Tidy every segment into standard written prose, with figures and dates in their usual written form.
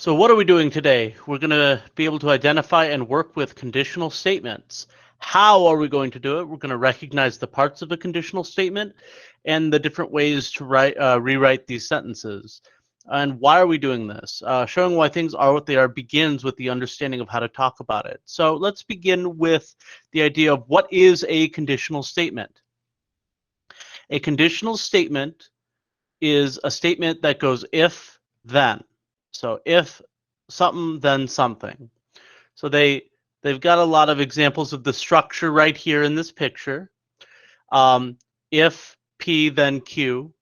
So what are we doing today? We're going to be able to identify and work with conditional statements. How are we going to do it? We're going to recognize the parts of a conditional statement and the different ways to rewrite these sentences. And why are we doing this? Showing why things are what they are begins with the understanding of how to talk about it. So let's begin with the idea of what is a conditional statement. A conditional statement is a statement that goes if, then. So if something, then something. So they've got a lot of examples of the structure right here in this picture. If P, then Q.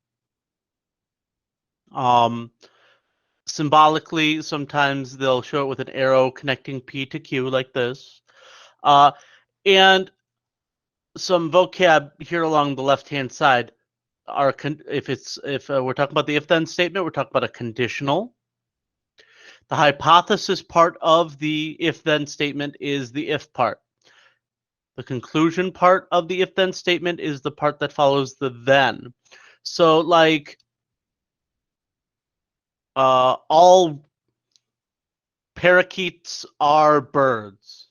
Symbolically, sometimes they'll show it with an arrow connecting P to Q like this. And some vocab here along the left-hand side are if we're talking about the if-then statement, we're talking about a conditional. The hypothesis part of the if-then statement is the if part. The conclusion part of the if-then statement is the part that follows the then. So like all parakeets are birds.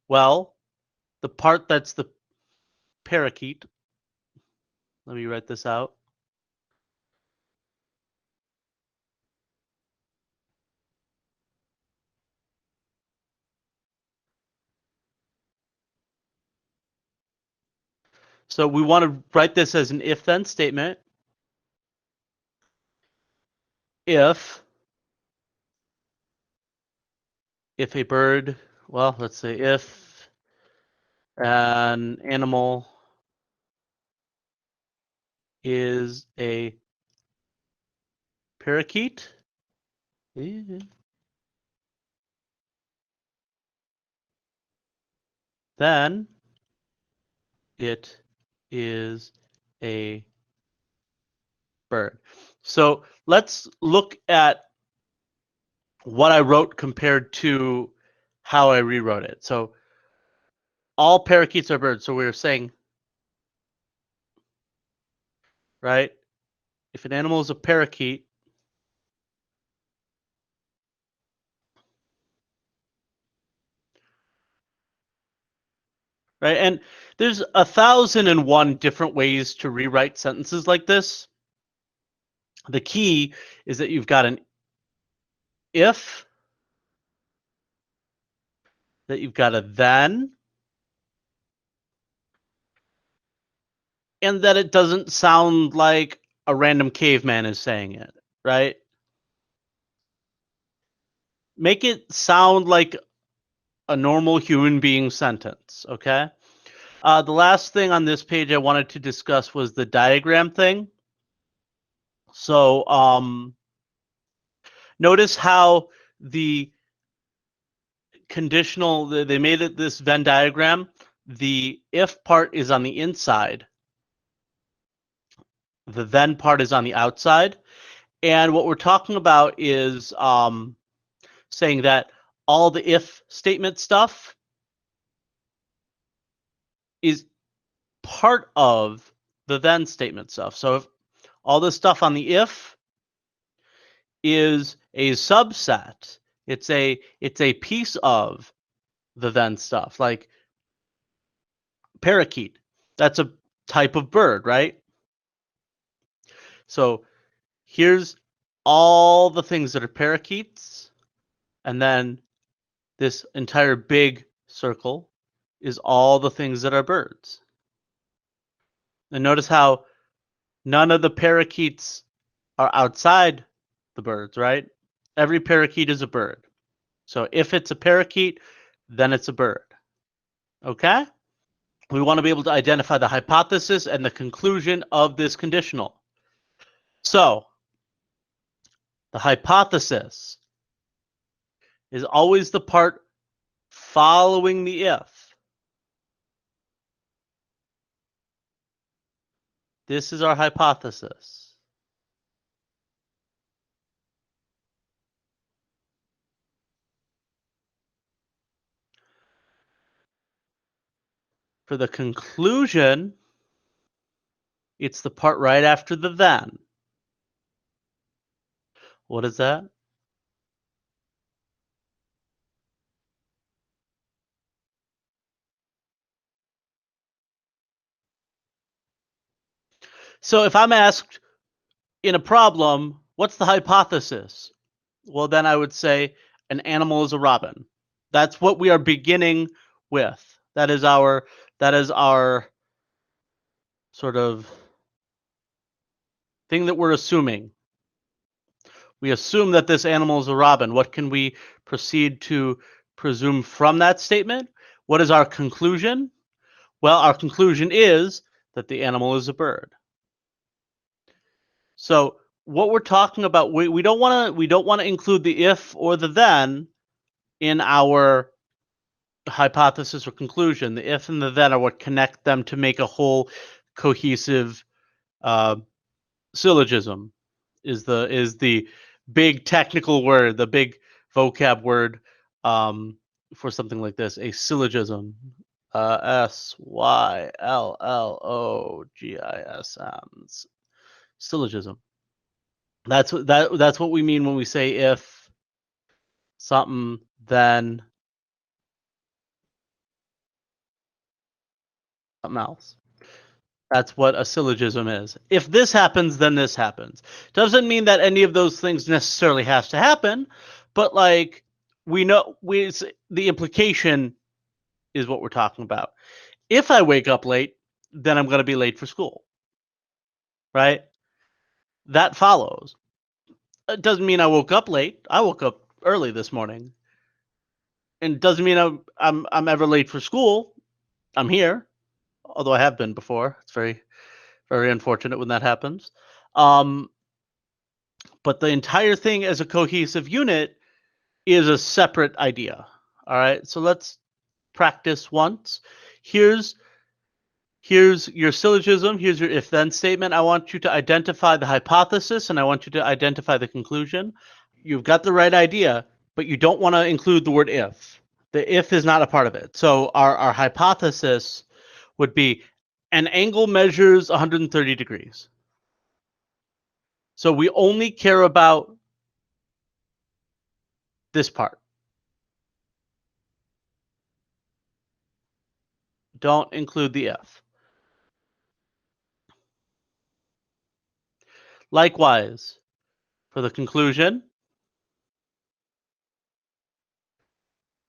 Well, the part that's the parakeet, let me write this out. So we want to write this as an if-then statement. If a bird, well, let's say if an animal is a parakeet, then it is a bird. So let's look at what I wrote compared to how I rewrote it. So all parakeets are birds. So we were saying, right? If an animal is a parakeet, right? And there's 1,001 different ways to rewrite sentences like this. The key is that you've got an if, that you've got a then, and that it doesn't sound like a random caveman is saying it, right? Make it sound like a normal human being sentence, okay? The last thing on this page I wanted to discuss was the diagram thing. So notice how the conditional, they made it this Venn diagram. The if part is on the inside. The then part is on the outside. And what we're talking about is saying that all the if statement stuff is part of the then statement stuff. So if all this stuff on the if is a subset, it's a piece of the then stuff. Like parakeet, that's a type of bird, right? So here's all the things that are parakeets, and then this entire big circle is all the things that are birds. And notice how none of the parakeets are outside the birds, right? Every parakeet is a bird. So if it's a parakeet, then it's a bird. Okay? We want to be able to identify the hypothesis and the conclusion of this conditional. So the hypothesis is always the part following the if. This is our hypothesis. For the conclusion, it's the part right after the then. What is that? So if I'm asked in a problem, what's the hypothesis? Well, then I would say an animal is a robin. That's what we are beginning with. That is our sort of thing that we're assuming. We assume that this animal is a robin. What can we proceed to presume from that statement? What is our conclusion? Well, our conclusion is that the animal is a bird. So what we're talking about, we don't want to include the if or the then in our hypothesis or conclusion. The if and the then are what connect them to make a whole cohesive uh, syllogism. Is the big technical word, the big vocab word for something like this, a syllogism. Syllogism. Syllogism. That's what we mean when we say if something, then something else. That's what a syllogism is. If this happens, then this happens. Doesn't mean that any of those things necessarily has to happen, but like we know the implication is what we're talking about. If I wake up late, then I'm going to be late for school, right? That follows. It doesn't mean I woke up late. I woke up early this morning, and it doesn't mean I'm ever late for school. I'm here, although I have been before. It's very unfortunate when that happens. Um, but the entire thing as a cohesive unit is a separate idea. All right, so let's practice once. Here's here's your syllogism. Here's your if then statement. I want you to identify the hypothesis and I want you to identify the conclusion. You've got the right idea, but you don't want to include the word if. The if is not a part of it. So our hypothesis would be an angle measures 130 degrees. So we only care about this part. Don't include the if. Likewise, for the conclusion,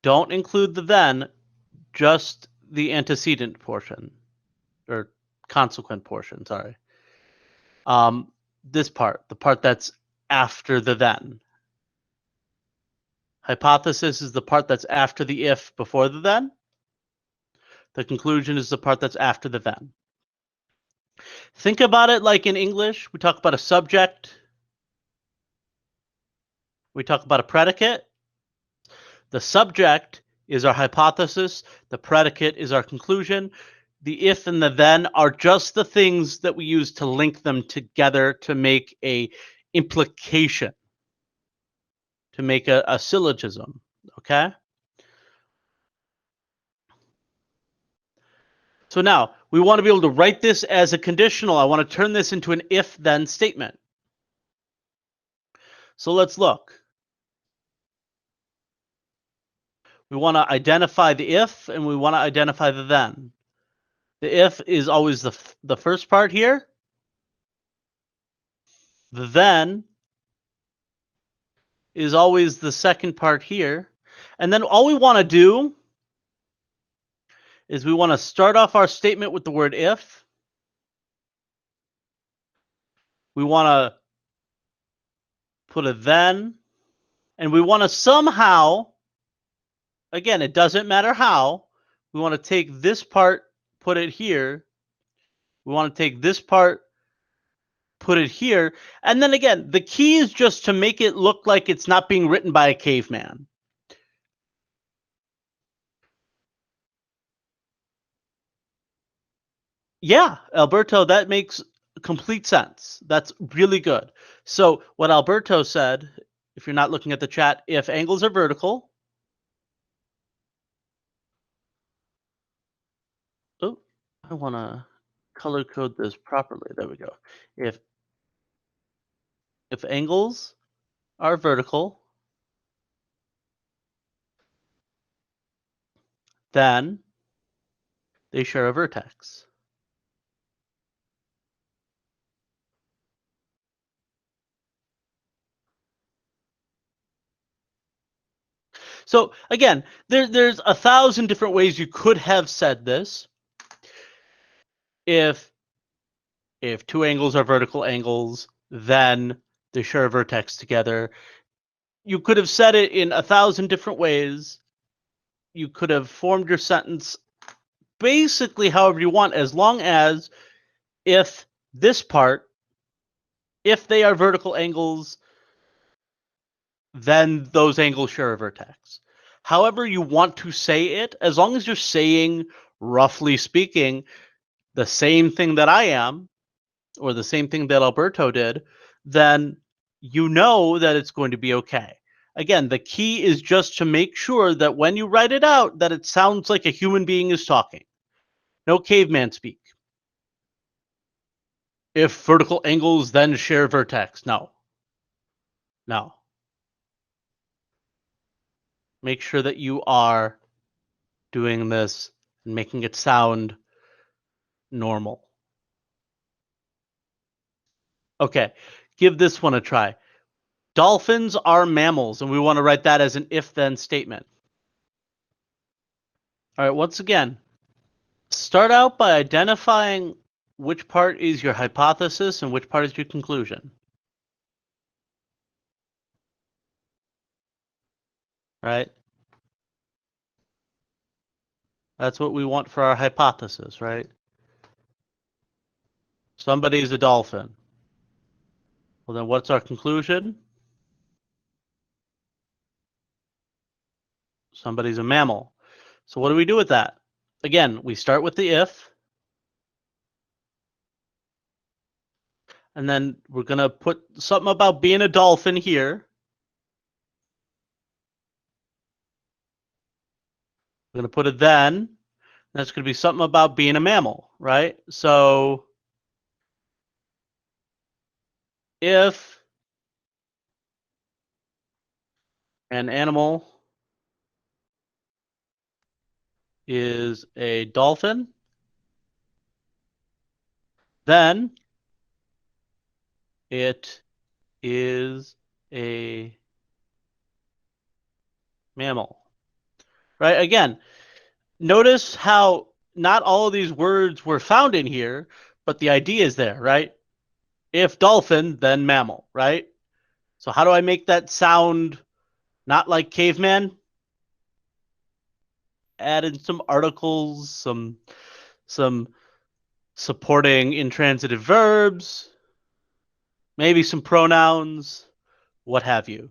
don't include the then, just the antecedent portion or consequent portion, sorry. This part, the part that's after the then. Hypothesis is the part that's after the if before the then. The conclusion is the part that's after the then. Think about it like in English, we talk about a subject, we talk about a predicate. The subject is our hypothesis, the predicate is our conclusion. The if and the then are just the things that we use to link them together to make a implication, to make a syllogism, okay? So now we want to be able to write this as a conditional. I want to turn this into an if then statement. So let's look. We want to identify the if and we want to identify the then. The if is always the first part here. The then is always the second part here. And then all we want to do is we want to start off our statement with the word if. We want to put a then, and we want to somehow, again, it doesn't matter how, we want to take this part, put it here. We want to take this part, put it here. And then again, the key is just to make it look like it's not being written by a caveman. Yeah, Alberto, that makes complete sense. That's really good. So what Alberto said, if you're not looking at the chat, if angles are vertical, oh, I want to color code this properly. There we go. If angles are vertical, then they share a vertex. So again, there's 1,000 different ways you could have said this. If two angles are vertical angles, then they share a vertex together. You could have said it in 1,000 different ways. You could have formed your sentence basically however you want, as long as if this part, if they are vertical angles, then those angles share a vertex. However you want to say it, as long as you're saying, roughly speaking, the same thing that I am, or the same thing that Alberto did, then you know that it's going to be okay. Again, the key is just to make sure that when you write it out, that it sounds like a human being is talking. No caveman speak. If vertical angles then share vertex. No. No. Make sure that you are doing this and making it sound normal. Okay, give this one a try. Dolphins are mammals, and we want to write that as an if-then statement. All right, once again, start out by identifying which part is your hypothesis and which part is your conclusion. Right? That's what we want for our hypothesis, right? Somebody's a dolphin. Well, then what's our conclusion? Somebody's a mammal. So what do we do with that? Again, we start with the if, and then we're going to put something about being a dolphin here. We're going to put it then. That's going to be something about being a mammal, right? So if an animal is a dolphin, then it is a mammal, right? Again, notice how not all of these words were found in here, but the idea is there, right? If dolphin, then mammal, right? So how do I make that sound not like caveman? Add in some articles, some supporting intransitive verbs, maybe some pronouns, what have you.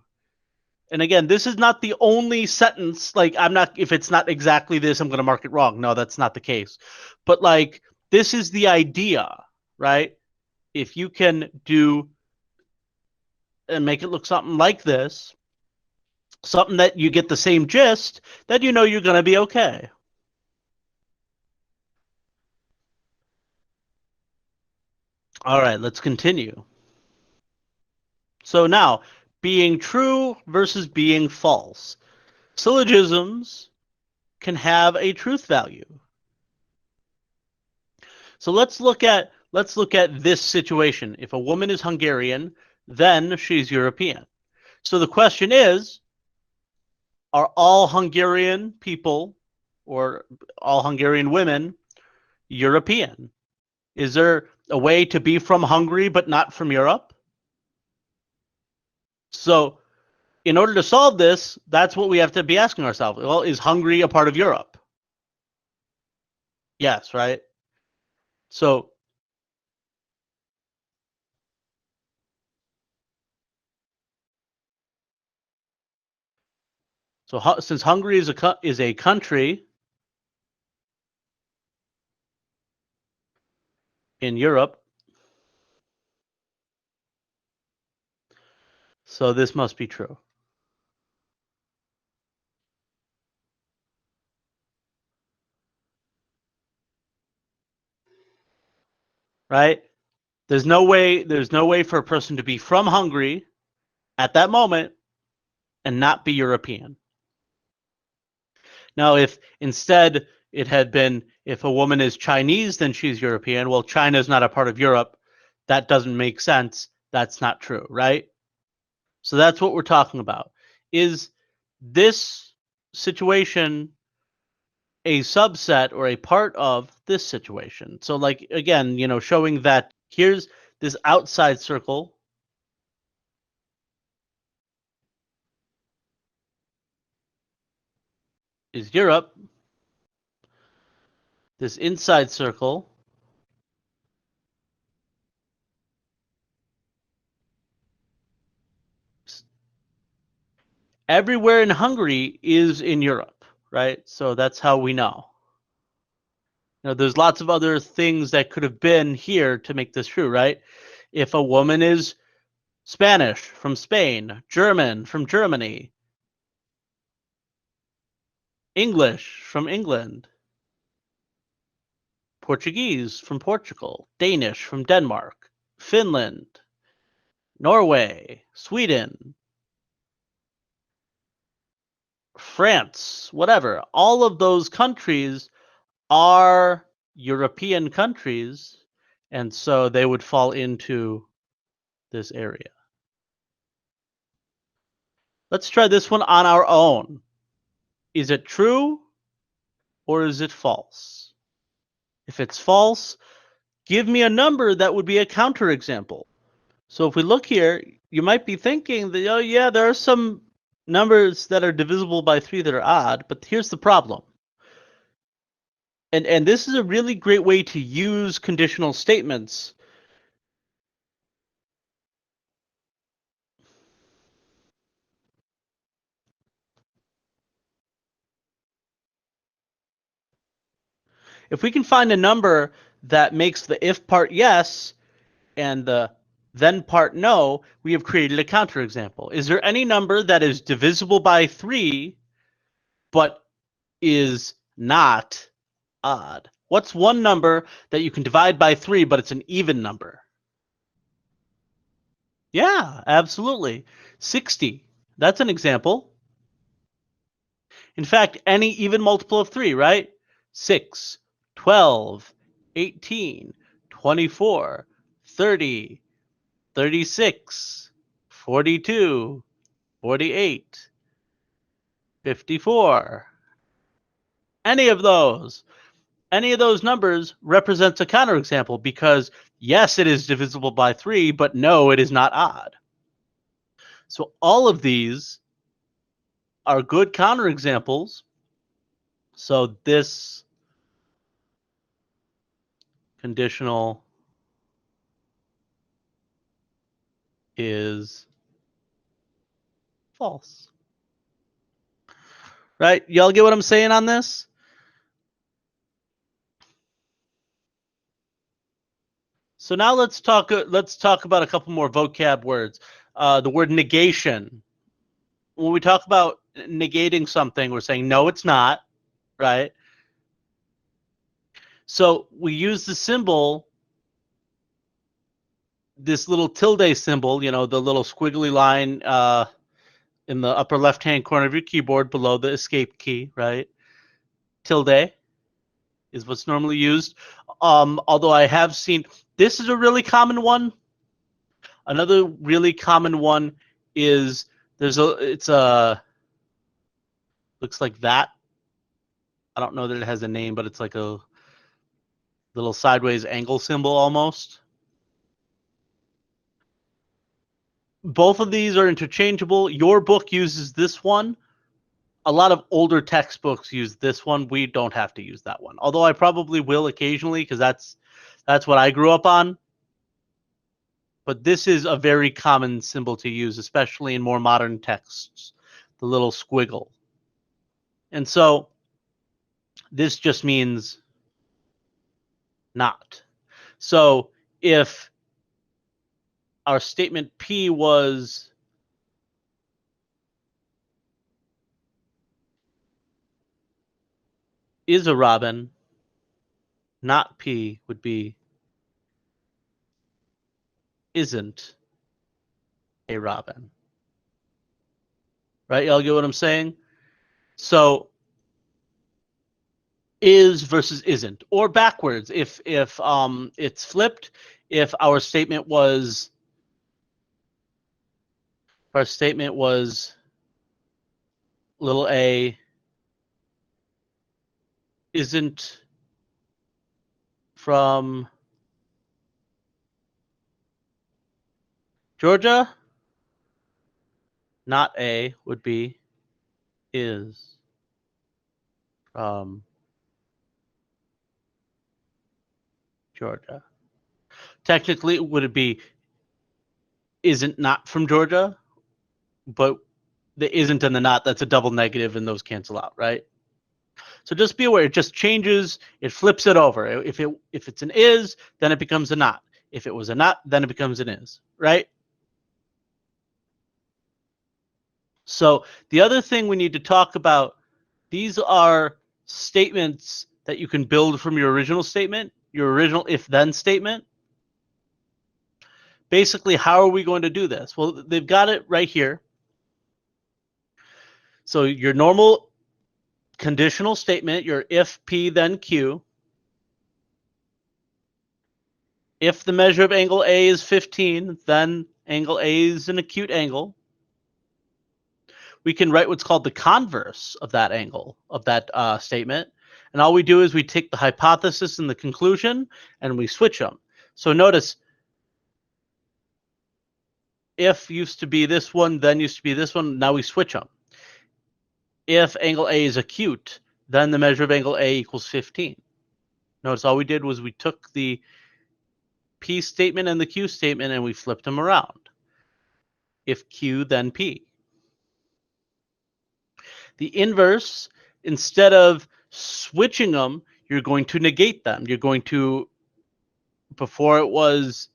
And again, this is not the only sentence. Like, I'm not, if it's not exactly this, I'm going to mark it wrong. No, that's not the case. But like, this is the idea, right? If you can do and make it look something like this, something that you get the same gist, then you know you're going to be okay. All right, let's continue. So now, being true versus being false. Syllogisms can have a truth value. So let's look at this situation. If a woman is Hungarian, then she's European. So the question is, are all Hungarian people or all Hungarian women European? Is there a way to be from Hungary but not from Europe? So in order to solve this, that's what we have to be asking ourselves. Well, is Hungary a part of Europe? Yes, right? So since Hungary is a country in Europe, so this must be true. Right? There's no way for a person to be from Hungary at that moment and not be European. Now, if instead it had been if a woman is Chinese, then she's European. Well, China's not a part of Europe. That doesn't make sense. That's not true, right? So that's what we're talking about. Is this situation a subset or a part of this situation. So like again, showing that here's this outside circle is Europe. This inside circle everywhere in Hungary is in Europe, right? So that's how we know. There's lots of other things that could have been here to make this true, right? If a woman is Spanish from Spain, German from Germany, English from England, Portuguese from Portugal, Danish from Denmark, Finland, Norway, Sweden, France, whatever. All of those countries are European countries, and so they would fall into this area. Let's try this one on our own. Is it true or is it false? If it's false, give me a number that would be a counterexample. So if we look here, you might be thinking that, oh yeah, there are some numbers that are divisible by 3 that are odd, but here's the problem. And this is a really great way to use conditional statements. If we can find a number that makes the if part yes and the then part no, we have created a counterexample. Is there any number that is divisible by 3 but is not odd? What's one number that you can divide by 3 but it's an even number? Yeah, absolutely. 60. That's an example. In fact, any even multiple of 3, right? 6, 12, 18, 24, 30, 36, 42, 48, 54. Any of those numbers represents a counterexample because yes, it is divisible by 3, but no, it is not odd. So all of these are good counterexamples. So this conditional is false. Right? Y'all get what I'm saying on this? So now let's talk about a couple more vocab words. The word negation. When we talk about negating something, we're saying no, it's not, right? So we use the symbol, this little tilde symbol, the little squiggly line in the upper left-hand corner of your keyboard below the escape key, right? Tilde is what's normally used. Although I have seen, this is a really common one. Another really common one is looks like that. I don't know that it has a name, but it's like a little sideways angle symbol almost. Both of these are interchangeable. Your book uses this one. A lot of older textbooks use this one. We don't have to use that one. Although I probably will occasionally because that's what I grew up on. But this is a very common symbol to use, especially in more modern texts, the little squiggle. And so this just means not. So if our statement P was is a robin, not P would be isn't a robin. Right? Y'all get what I'm saying? So is versus isn't, or backwards. If it's flipped, if our statement was little a, isn't from Georgia, not A would be is from Georgia. Technically, would it be isn't not from Georgia? But the isn't and the not, that's a double negative, and those cancel out, right? So just be aware, it just changes, it flips it over. If it's an is, then it becomes a not. If it was a not, then it becomes an is, right? So the other thing we need to talk about, these are statements that you can build from your original statement, your original if-then statement. Basically, how are we going to do this? Well, they've got it right here. So your normal conditional statement, your if P then Q. If the measure of angle A is 15, then angle A is an acute angle. We can write what's called the converse of that angle, of that statement. And all we do is we take the hypothesis and the conclusion and we switch them. So notice, if used to be this one, then used to be this one, now we switch them. If angle A is acute, then the measure of angle A equals 15. Notice all we did was we took the P statement and the Q statement and we flipped them around. If Q, then P. The inverse, instead of switching them, you're going to negate them. You're going to, before it was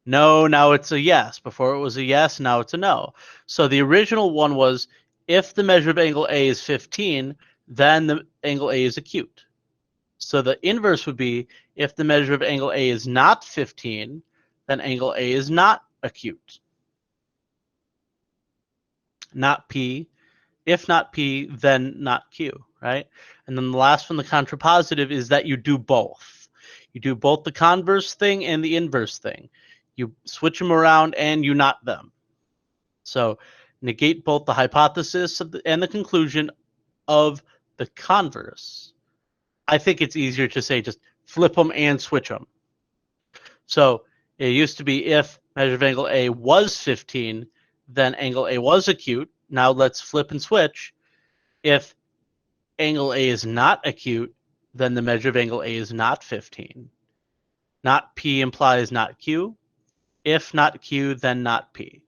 no, now it's a yes. Before it was a yes, now it's a no. So the original one was, if the measure of angle A is 15, then the angle A is acute. So the inverse would be, if the measure of angle A is not 15, then angle A is not acute. Not P. If not P, then not Q, right? And then the last one, the contrapositive, is that you do both. You do both the converse thing and the inverse thing. You switch them around and you not them. So negate both the hypothesis and the conclusion of the converse. I think it's easier to say just flip them and switch them. So it used to be, if measure of angle A was 15, then angle A was acute. Now let's flip and switch. If angle A is not acute, then the measure of angle A is not 15. Not P implies not Q. If not Q, then not P.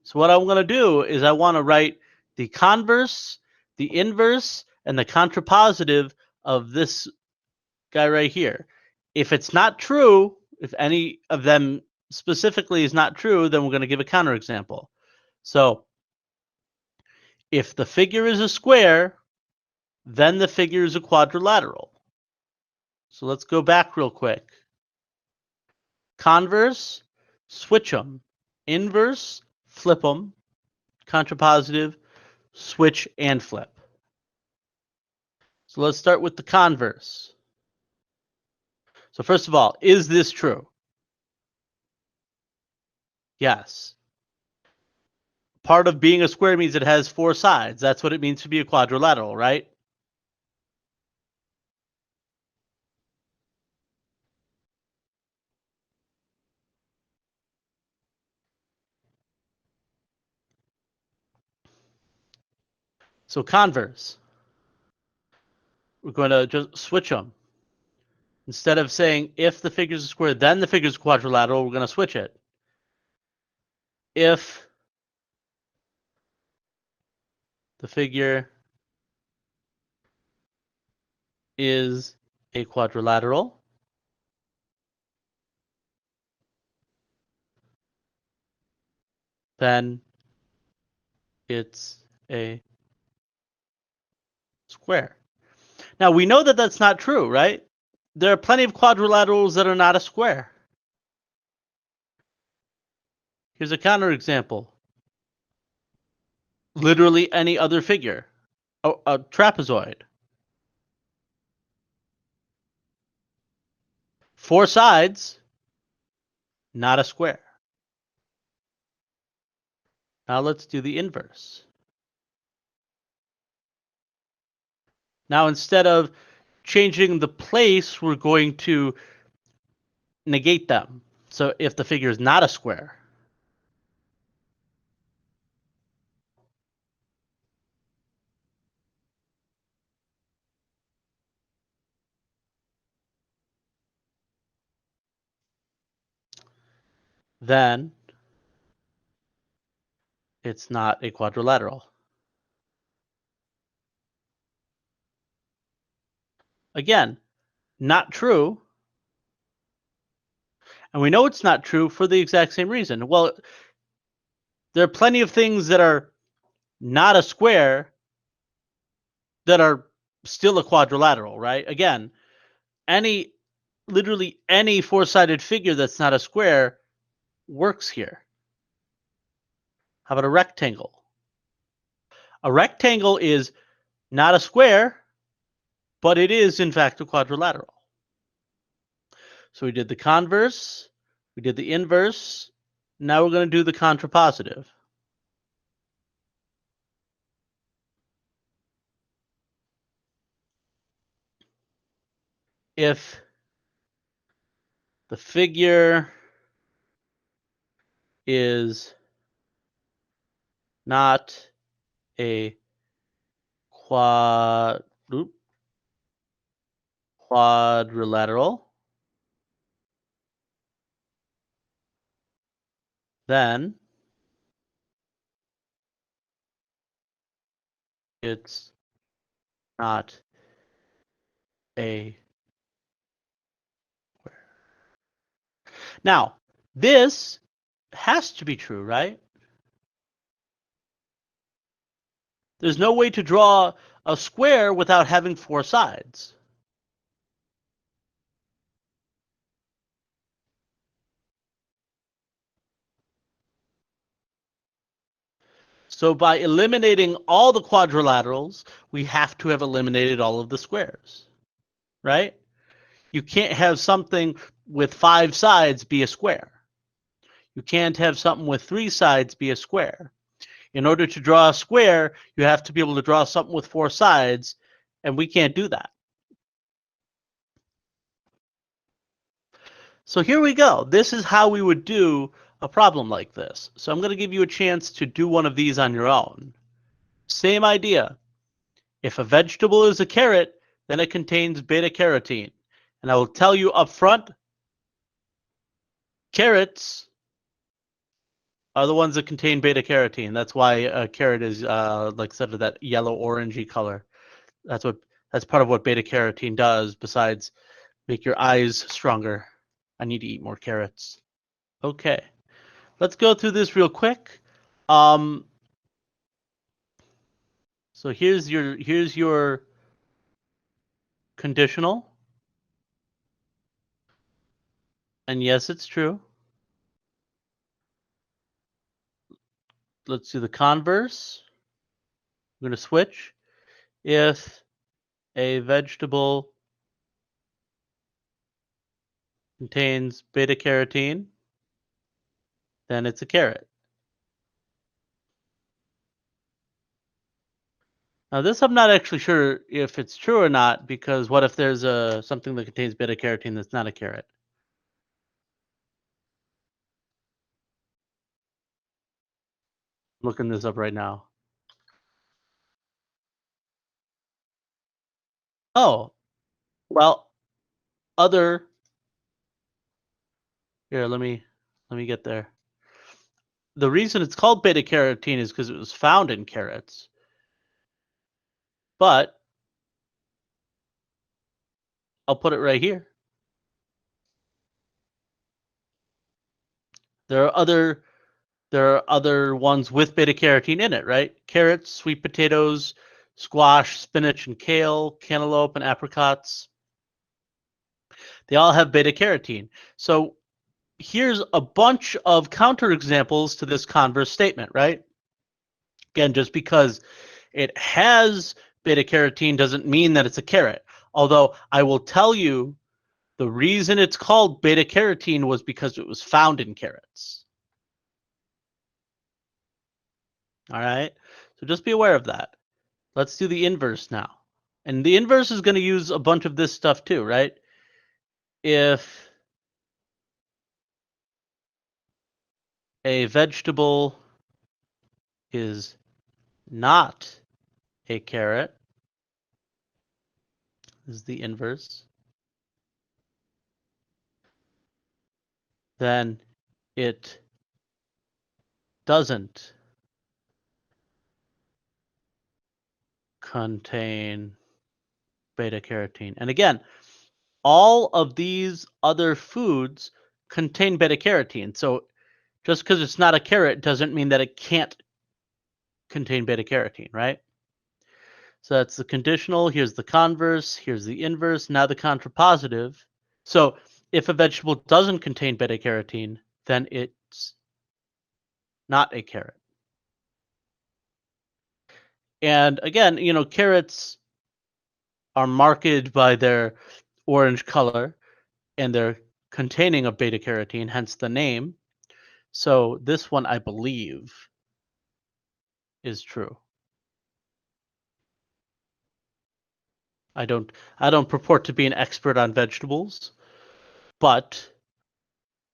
So what I'm going to do is I want to write the converse, the inverse, and the contrapositive of this guy right here. If it's not true, if any of them specifically is not true, then we're going to give a counterexample. So if the figure is a square, then the figure is a quadrilateral. So let's go back real quick. Converse, switch them. Inverse, flip them. Contrapositive, switch and flip. So let's start with the converse. So first of all, is this true? Yes. Part of being a square means it has four sides. That's what it means to be a quadrilateral, right? So converse, we're going to just switch them. Instead of saying if the figure is a square, then the figure is quadrilateral, we're going to switch it. If the figure is a quadrilateral, then it's a square. Now we know that that's not true, right? There are plenty of quadrilaterals that are not a square. Here's a counterexample. Literally any other figure, a trapezoid. Four sides, not a square. Now let's do the inverse. Now instead of changing the place, we're going to negate them. So if the figure is not a square, then it's not a quadrilateral. Again, not true. And we know it's not true for the exact same reason. Well, there are plenty of things that are not a square that are still a quadrilateral, right? Again, literally any four-sided figure that's not a square works here. How about a rectangle? A rectangle is not a square, but it is in fact a quadrilateral. So we did the converse, we did the inverse. Now we're going to do the contrapositive. If the figure is not a quadrilateral, then it's not a square. Now, this has to be true, right? There's no way to draw a square without having four sides. So by eliminating all the quadrilaterals, we have to have eliminated all of the squares, right? You can't have something with five sides be a square. You can't have something with three sides be a square. In order to draw a square, you have to be able to draw something with four sides, and we can't do that. So here we go. This is how we would do a problem like this. So I'm going to give you a chance to do one of these on your own. Same idea. If a vegetable is a carrot, then it contains beta carotene. And I will tell you up front, carrots are the ones that contain beta carotene. That's why a carrot is like sort of that yellow orangey color. That's part of what beta carotene does besides make your eyes stronger. I need to eat more carrots. Okay. Let's go through this real quick. So here's your conditional. And yes, it's true. Let's do the converse. I'm going to switch. If a vegetable contains beta carotene, then it's a carrot. Now this I'm not actually sure if it's true or not, because what if there's something that contains beta carotene that's not a carrot? I'm looking this up right now. Oh, well, other here, let me get there. The reason it's called beta carotene is because it was found in carrots. But I'll put it right here. There are other ones with beta carotene in it, right? Carrots, sweet potatoes, squash, spinach and kale, cantaloupe and apricots. They all have beta carotene. So here's a bunch of counterexamples to this converse statement, right? Again, just because it has beta carotene doesn't mean that it's a carrot. Although I will tell you the reason it's called beta carotene was because it was found in carrots. All right. So just be aware of that. Let's do the inverse now. And the inverse is going to use a bunch of this stuff too, right? If a vegetable is not a carrot, is the inverse, then it doesn't contain beta carotene. And again, all of these other foods contain beta carotene. So just because it's not a carrot doesn't mean that it can't contain beta carotene, right? So that's the conditional. Here's the converse. Here's the inverse. Now the contrapositive. So if a vegetable doesn't contain beta carotene, then it's not a carrot. And again, carrots are marketed by their orange color and their containing of beta carotene, hence the name. So this one, I believe, is true. I don't purport to be an expert on vegetables, but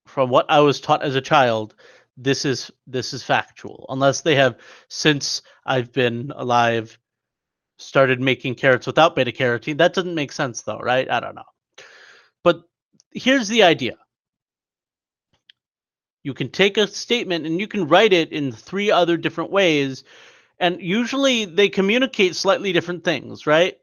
from what I was taught as a child, this is factual. Unless they have, since I've been alive, started making carrots without beta carotene. That doesn't make sense though, right? I don't know. But here's the idea. You can take a statement and you can write it in 3 other different ways, and usually they communicate slightly different things, right?